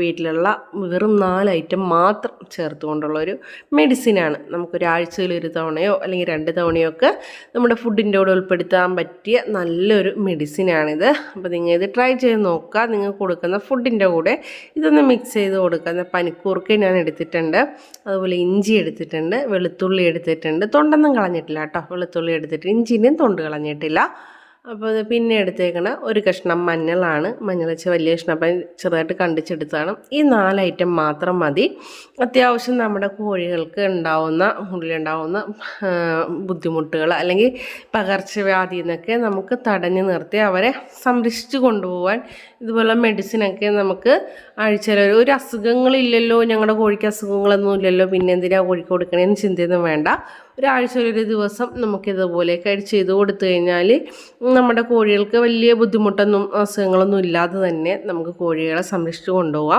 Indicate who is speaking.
Speaker 1: വീട്ടിലുള്ള വെറും 4 ഐറ്റം മാത്രം ചേർത്തുകൊണ്ടുള്ളൊരു മെഡിസിനാണ്. നമുക്കൊരാഴ്ചയിൽ 1 തവണയോ അല്ലെങ്കിൽ 2 തവണയോ ഒക്കെ നമ്മുടെ ഫുഡിൻ്റെ കൂടെ ഉൾപ്പെടുത്താൻ പറ്റിയ നല്ലൊരു മെഡിസിനാണിത്. അപ്പോൾ നിങ്ങൾ ഇത് ട്രൈ ചെയ്ത് നോക്കുക. നിങ്ങൾ കൊടുക്കുന്ന ഫുഡിൻ്റെ കൂടെ ഇതൊന്ന് മിക്സ് ചെയ്ത് കൊടുക്കുക. പനിക്കൂർക്ക ഞാൻ എടുത്തിട്ടുണ്ട്, അതുപോലെ ഇഞ്ചി എടുത്തിട്ടുണ്ട്, വെളുത്തുള്ളി എടുത്തിട്ടുണ്ട്. തൊണ്ടൊന്നും കളഞ്ഞിട്ടില്ല കേട്ടോ, വെളുത്തുള്ളി എടുത്തിട്ട് ഇഞ്ചിൻ്റെയും തൊണ്ട് കളഞ്ഞിട്ടില്ല. അപ്പോൾ അത് പിന്നെ എടുത്തേക്കണ ഒരു കഷ്ണം മഞ്ഞളാണ്. മഞ്ഞൾ വെച്ച് വലിയ കഷ്ണം, അപ്പം ചെറുതായിട്ട് കണ്ടിച്ചെടുത്താണ്. ഈ 4 ഐറ്റം മാത്രം മതി. അത്യാവശ്യം നമ്മുടെ കോഴികൾക്ക് ഉള്ളിലുണ്ടാവുന്ന ബുദ്ധിമുട്ടുകൾ അല്ലെങ്കിൽ പകർച്ചവ്യാധിയിൽ നിന്നൊക്കെ നമുക്ക് തടഞ്ഞു നിർത്തി അവരെ സംരക്ഷിച്ച് കൊണ്ടുപോകാൻ ഇതുപോലെ മെഡിസിനൊക്കെ നമുക്ക് ആഴ്ചയിൽ ഒരു അസുഖങ്ങളില്ലല്ലോ, ഞങ്ങളുടെ കോഴിക്ക് അസുഖങ്ങളൊന്നും ഇല്ലല്ലോ, പിന്നെ എന്തിനാണ് കോഴിക്ക് കൊടുക്കണേന്ന് ചിന്തയൊന്നും വേണ്ട. ഒരാഴ്ചയിൽ 1 ദിവസം നമുക്കിതുപോലെ ചെയ്ത് കൊടുത്തു കഴിഞ്ഞാൽ നമ്മുടെ കോഴികൾക്ക് വലിയ ബുദ്ധിമുട്ടൊന്നും അസുഖങ്ങളൊന്നും ഇല്ലാതെ തന്നെ നമുക്ക് കോഴികളെ സംരക്ഷിച്ച് കൊണ്ടുപോകാം.